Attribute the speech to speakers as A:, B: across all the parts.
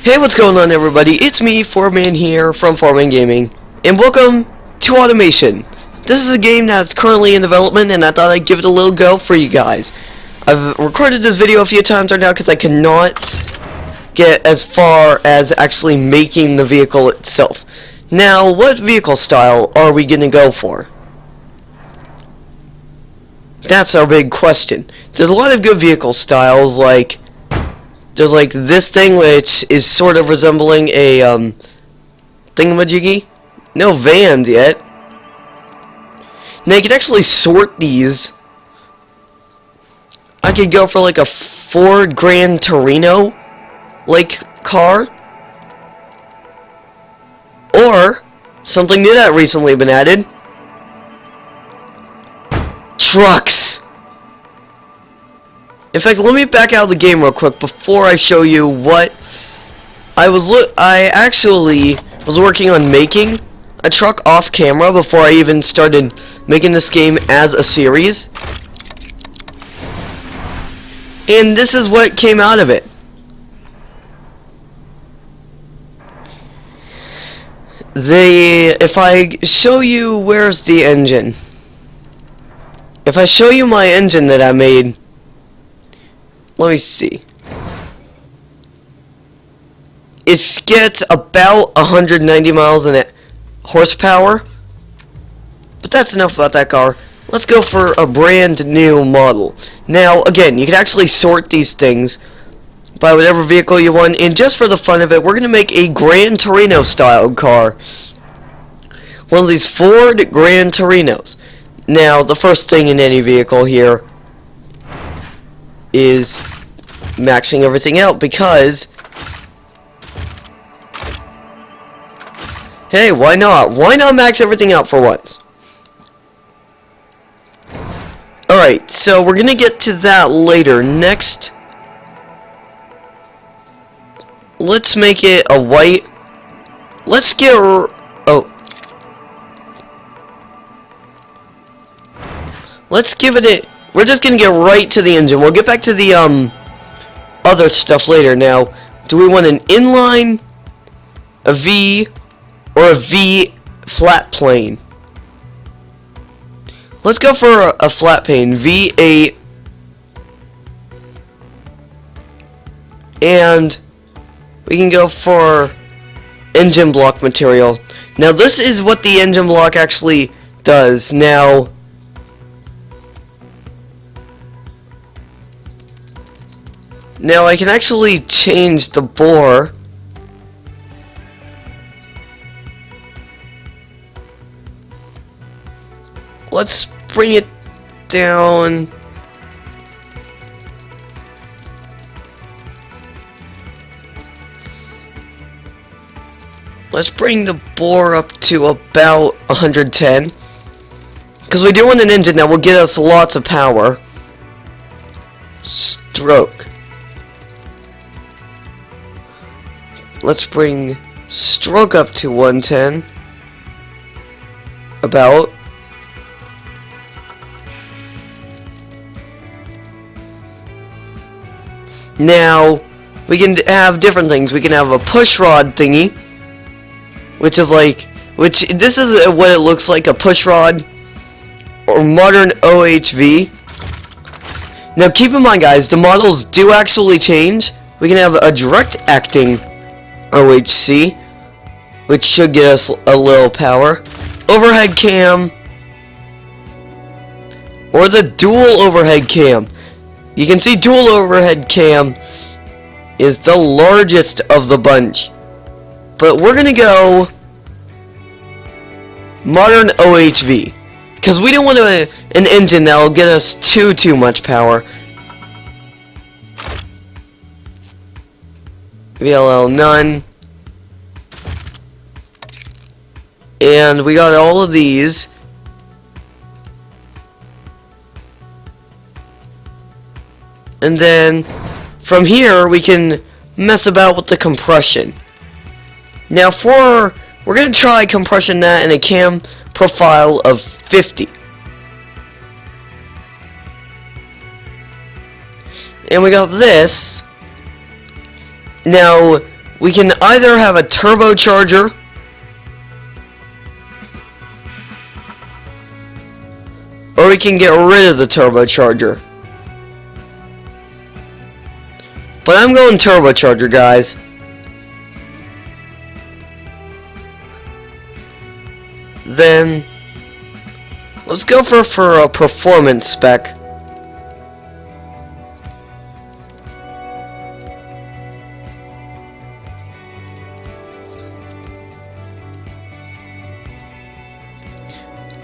A: Hey, what's going on, everybody? It's me, 4Man here from 4Man Gaming, and welcome to Automation. This is a game that's currently in development, and I thought I'd give it a little go for you guys. I've recorded this video a few times right now because I cannot get as far as actually making the vehicle itself. Now, what vehicle style are we going to go for? That's our big question. There's a lot of good vehicle styles, like there's like this thing which is sort of resembling a thingamajiggy. No vans yet. Now you can actually sort these. I could go for like a Ford Grand Torino like car, or something new that recently been added. Trucks. In fact, let me back out of the game real quick before I show you what I actually was working on making a truck off camera before I even started making this game as a series. And this is what came out of it. If I show you, where's the engine? If I show you my engine that I made, let me see. It gets about 190 miles an horsepower, but that's enough about that car. Let's go for a brand new model. Now, again, you can actually sort these things by whatever vehicle you want, and just for the fun of it, we're going to make a Gran Torino style car. One of these Ford Gran Torinos. Now, the first thing in any vehicle here is maxing everything out, because hey, why not? Why not max everything out for once? Alright, so we're gonna get to that later. Next, let's make it a white. Let's get let's give it we're just gonna get right to the engine. We'll get back to the other stuff later. Now, do we want an inline, a V, or a V flat plane? Let's go for a flat plane, V8, and we can go for engine block material. Now, this is what the engine block actually does. Now I can actually change the bore. Let's bring it down. Let's bring the bore up to about 110. Because we do want an engine that will get us lots of power. Stroke. Let's bring stroke up to 110. About. Now, we can have different things. We can have a push rod thingy, which is like, this is what it looks like, a push rod, or modern OHV. Now, keep in mind, guys, the models do actually change. We can have a direct acting OHC, which should get us a little power. Overhead cam, or the dual overhead cam. You can see dual overhead cam is the largest of the bunch, but we're gonna go modern OHV because we don't want an engine that will get us too much power. VLL none, and we got all of these. And then from here we can mess about with the compression. Now we're gonna try compression that in a cam profile of 50. And we got this. Now, we can either have a turbocharger or we can get rid of the turbocharger. But I'm going turbocharger, guys. Then let's go for a performance spec.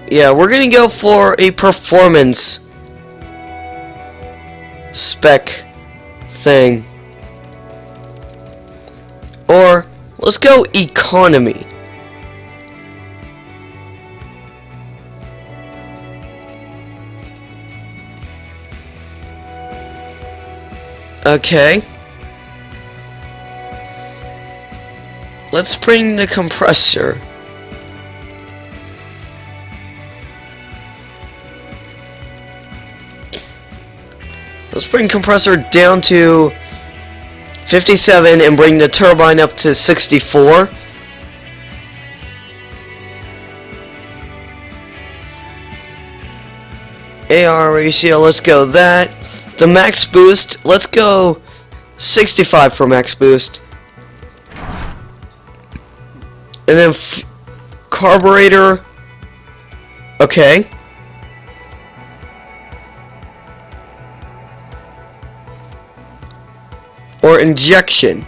A: Yeah, we're gonna go for a performance spec thing. Or let's go economy. Okay. Let's bring the compressor. Let's bring compressor down to 57 and bring the turbine up to 64. AR ratio, let's go that. The max boost, let's go 65 for max boost. And then carburetor, okay. Or injection.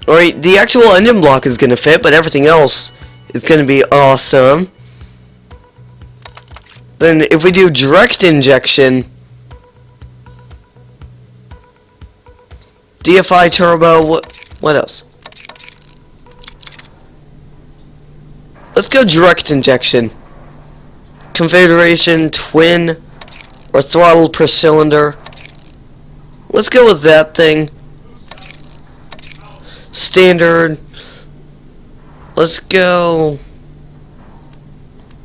A: Alright, the actual engine block is gonna fit, but everything else is gonna be awesome. Then if we do direct injection, DFI turbo, what else? Let's go direct injection. Configuration, twin, or throttle per cylinder. Let's go with that thing. Standard. Let's go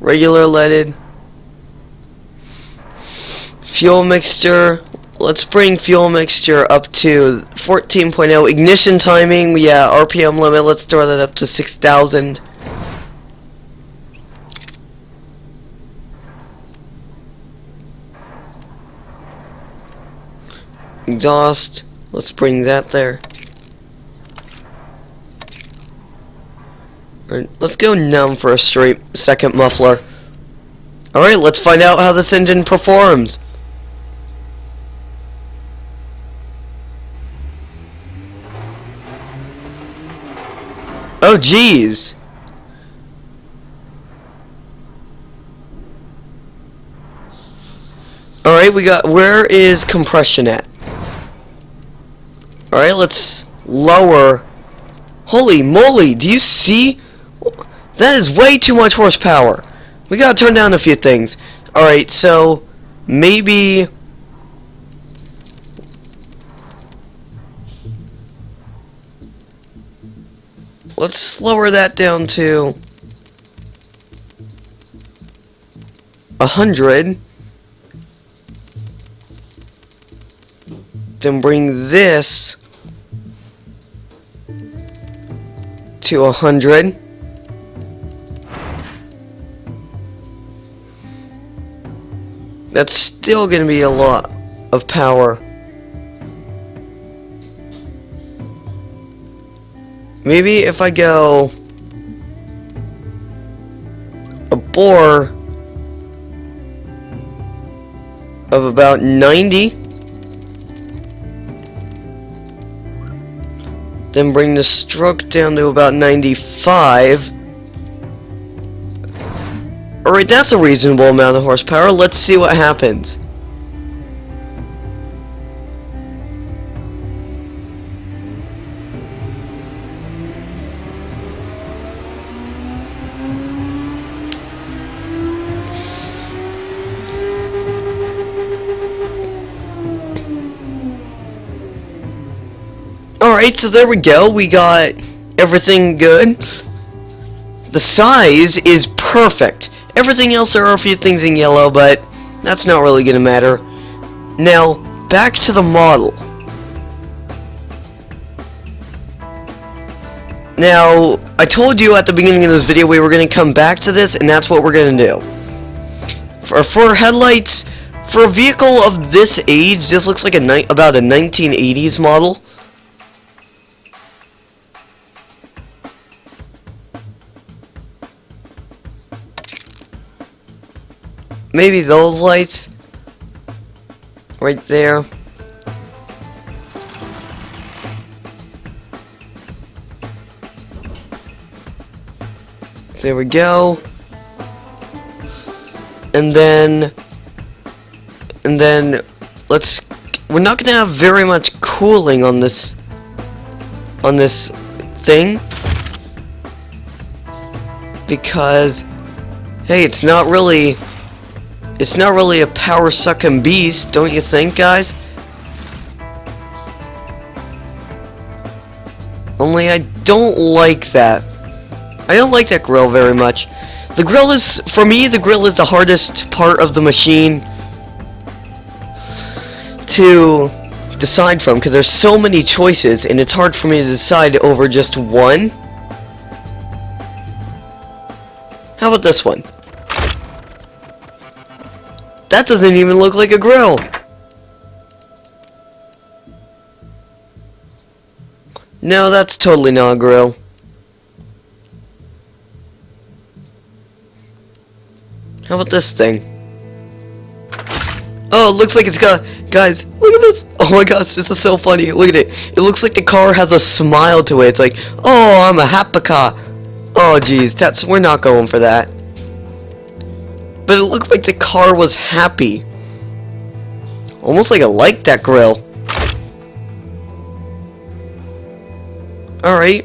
A: regular leaded. Fuel mixture. Let's bring fuel mixture up to 14.0. Ignition timing, yeah, RPM limit, let's throw that up to 6,000. Exhaust, let's bring that there. Alright, let's go numb for a straight second muffler. Alright, let's find out how this engine performs. Oh geez. Alright, we got, where is compression at? Alright, let's lower. Holy moly, do you see? That is way too much horsepower. We gotta turn down a few things. Alright, so maybe let's lower that down to 100. Then bring this to 100. That's still gonna be a lot of power. Maybe if I go a bore of about 90, then bring the stroke down to about 95. Alright, that's a reasonable amount of horsepower. Let's see what happens. Alright, so there we go. We got everything good. The size is perfect. Everything else, there are a few things in yellow, but that's not really gonna matter. Now, back to the model. Now, I told you at the beginning of this video we were gonna come back to this, and that's what we're gonna do. For headlights, for a vehicle of this age, this looks like about a 1980s model. Maybe those lights right there. There we go. And then we're not gonna have very much cooling on this thing, because hey, it's not really a power sucking beast, don't you think, guys? Only I don't like that. I don't like that grill very much. The grill is, for me, the grill is the hardest part of the machine to decide from, because there's so many choices and it's hard for me to decide over just one. How about this one? That doesn't even look like a grill. No, that's totally not a grill. How about this thing? Oh, it looks like it's got... Guys, look at this! Oh my gosh, this is so funny. Look at it. It looks like the car has a smile to it. It's like, oh, I'm a happy car. Oh, geez, we're not going for that. But it looked like the car was happy. Almost like I like that grill. Alright.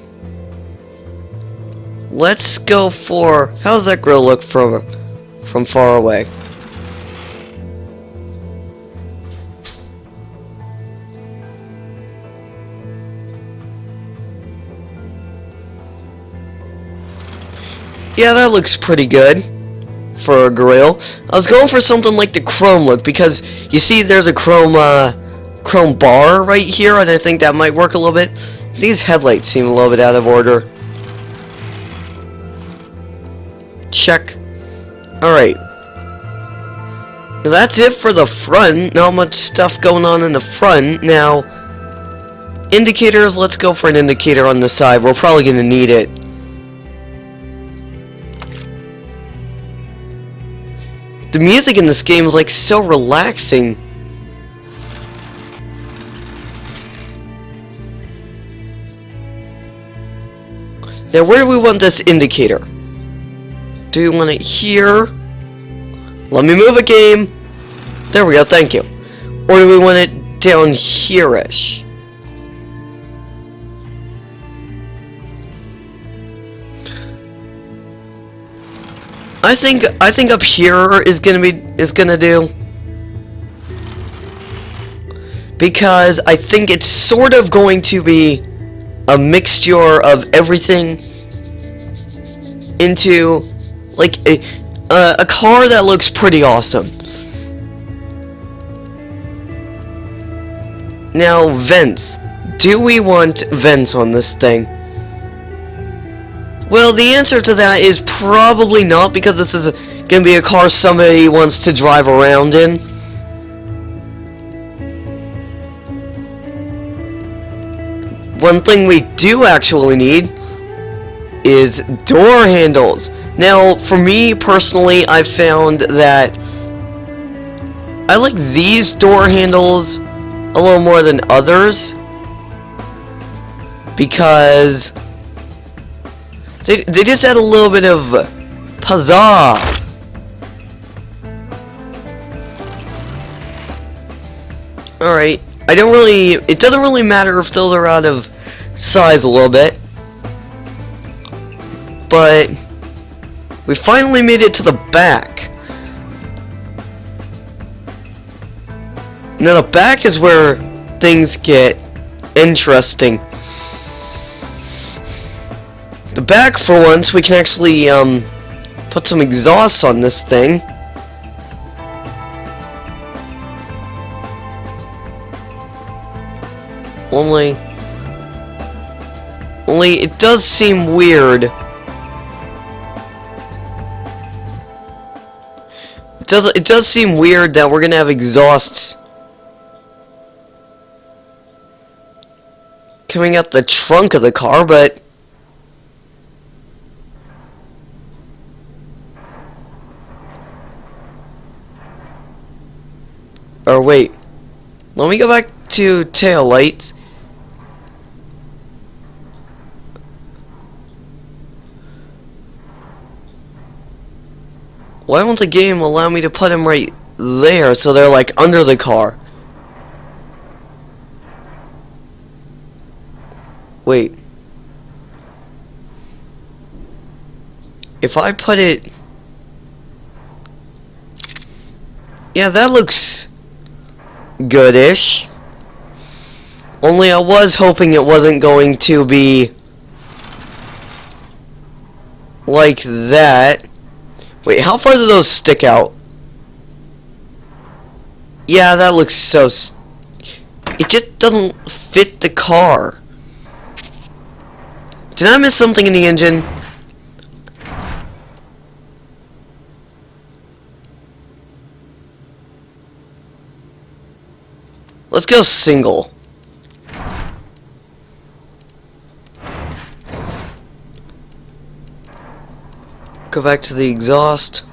A: Let's go for... How does that grill look from far away? Yeah, that looks pretty good for a grill. I was going for something like the chrome look, because you see there's a chrome bar right here, and I think that might work a little bit. These headlights seem a little bit out of order. Check. Alright. Now that's it for the front. Not much stuff going on in the front. Now, indicators, let's go for an indicator on the side. We're probably going to need it. The music in this game is like so relaxing. Now where do we want this indicator? Do we want it here? Let me move a game. There we go, thank you. Or do we want it down here-ish? I think up here is gonna do, because I think it's sort of going to be a mixture of everything into like a car that looks pretty awesome. Now, vents. Do we want vents on this thing? Well, the answer to that is probably not, because this is going to be a car somebody wants to drive around in. One thing we do actually need is door handles. Now, for me personally, I found that I like these door handles a little more than others, because they just add a little bit of pizzazz. Alright, it doesn't really matter if those are out of size a little bit. But we finally made it to the back. Now the back is where things get interesting. The back, for once, we can actually put some exhaust on this thing. Only it does seem weird. It does seem weird that we're gonna have exhausts coming out the trunk of the car, but or wait, let me go back to tail lights. Why won't the game allow me to put them right there so they're like under the car? Wait. If I put it... Yeah, that looks goodish. Only I was hoping it wasn't going to be like that. Wait, how far do those stick out? Yeah, that looks so... It just doesn't fit the car. Did I miss something in the engine? Let's go single. Go back to the exhaust.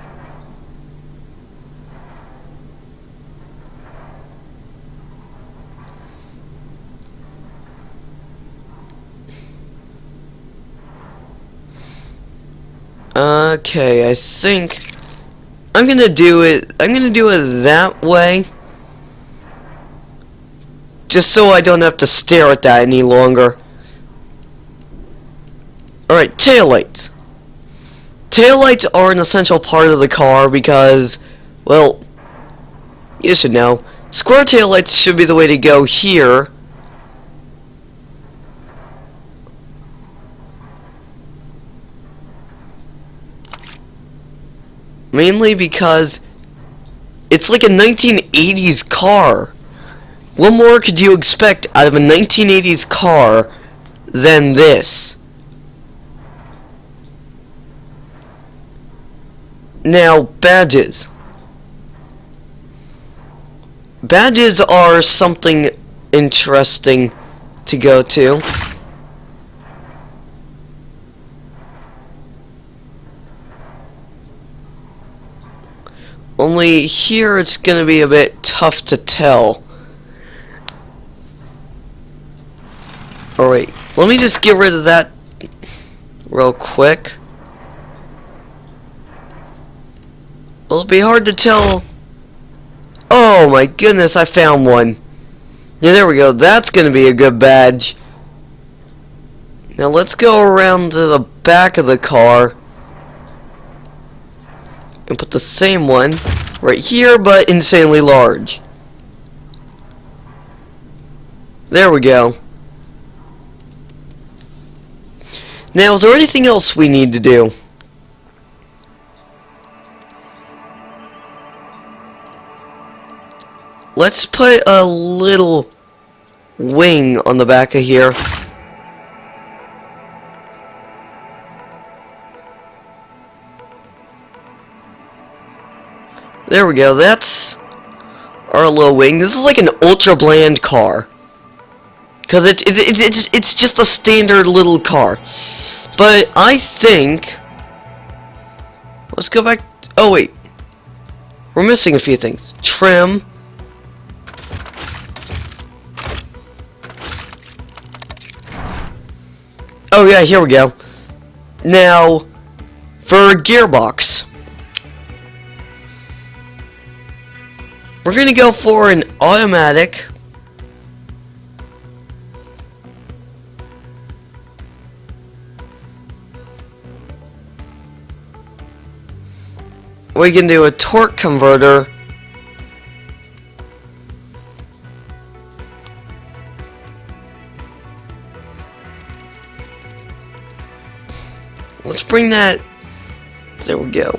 A: Okay, I think I'm gonna do it that way. Just so I don't have to stare at that any longer. Alright, taillights. Taillights are an essential part of the car because, well, you should know. Square taillights should be the way to go here. Mainly because it's like a 1980s car. What more could you expect out of a 1980s car than this? Now, badges. Badges are something interesting to go to. Only here it's gonna be a bit tough to tell. Alright, let me just get rid of that real quick. Well, it'll be hard to tell. Oh my goodness, I found one. Yeah, there we go. That's gonna be a good badge. Now let's go around to the back of the car and put the same one right here, but insanely large. There we go. Now, is there anything else we need to do? Let's put a little wing on the back of here. There we go, that's our little wing. This is like an ultra bland car. Because it's just a standard little car. But I think... Let's go back... Oh wait. We're missing a few things. Trim. Oh yeah, here we go. Now, for a gearbox, we're gonna go for an automatic. We can do a torque converter. Let's bring that There we go.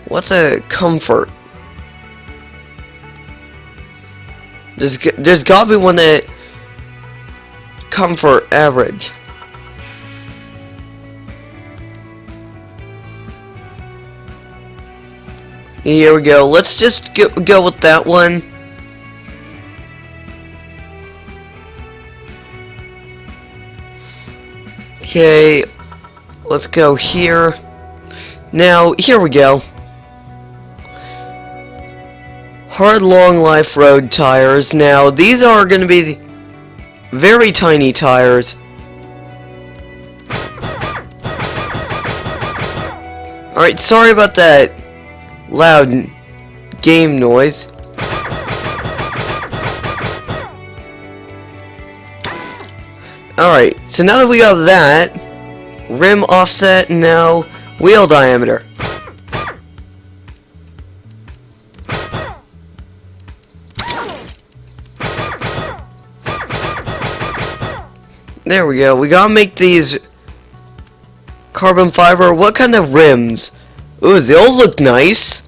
A: What's a comfort? There's gotta be one that comfort average. Here we go. Let's just go with that one. Okay, let's go here. Now, here we go. Hard long life road tires. Now, these are going to be very tiny tires. Alright, sorry about that loud game noise. Alright, so now that we got that, rim offset, now wheel diameter. There we go. We gotta make these carbon fiber. What kind of rims? Ooh, those look nice.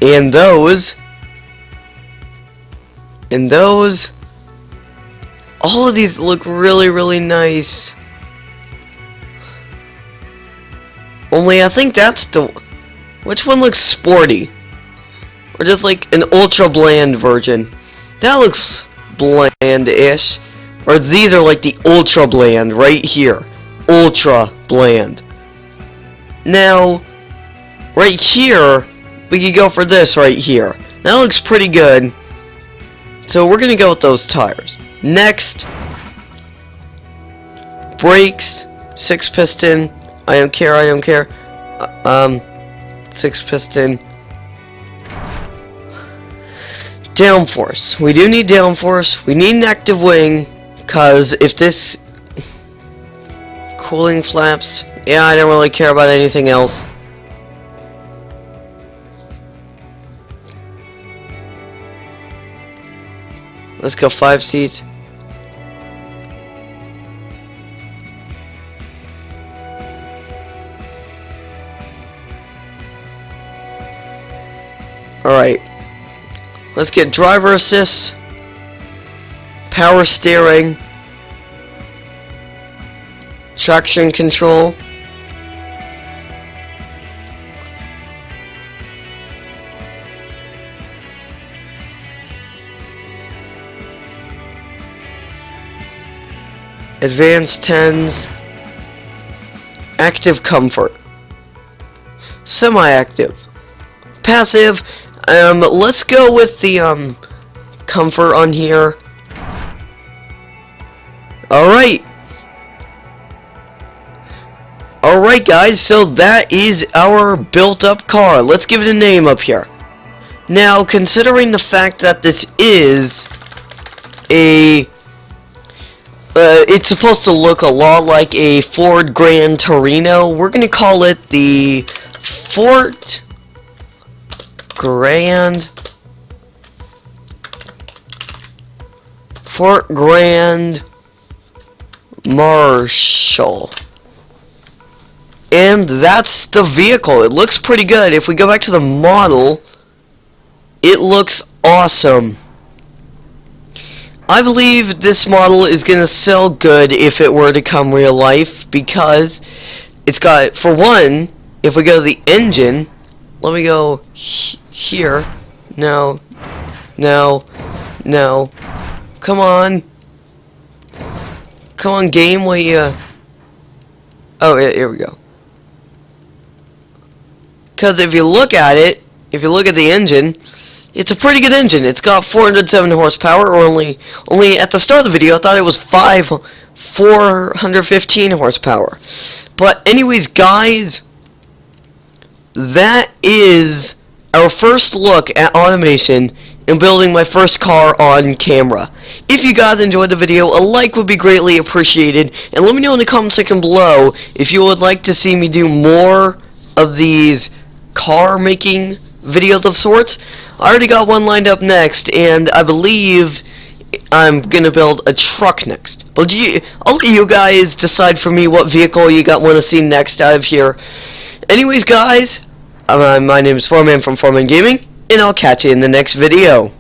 A: And those. And those. All of these look really, really nice. Only I think that's the... Which one looks sporty? Or just like an ultra bland version? That looks bland-ish. Or these are like the ultra bland right here. Ultra bland. Now, right here, we could go for this right here. That looks pretty good. So we're gonna go with those tires. Next, brakes, 6-piston. I don't care. 6-piston. Downforce. We do need downforce. We need an active wing. Cause if this cooling flaps, yeah, I don't really care about anything else. Let's go 5 seats. Alright. Let's get driver assist. Power steering, traction control, advanced 10s, active comfort, semi-active, passive. Let's go with the comfort on here. Alright, guys, so that is our built-up car. Let's give it a name up here. Now, considering the fact that this is a... it's supposed to look a lot like a Ford Grand Torino, we're going to call it the Fort Grand Marshall. And that's the vehicle. It looks pretty good. If we go back to the model, it looks awesome. I believe this model is going to sell good if it were to come real life, because it's got, for one, if we go to the engine, let me go here. No. Come on. Come on, game, will you... Oh, yeah, here we go. Because if you look at it, if you look at the engine, it's a pretty good engine. It's got 407 horsepower, or only at the start of the video, I thought it was 415 horsepower. But anyways, guys, that is our first look at automation and building my first car on camera. If you guys enjoyed the video, a like would be greatly appreciated, and let me know in the comment section below if you would like to see me do more of these car making videos of sorts. I already got one lined up next, and I believe I'm gonna build a truck next. But I'll let you guys decide for me what vehicle you want to see next out of here. Anyways, guys, my name is Foreman from Foreman Gaming, and I'll catch you in the next video.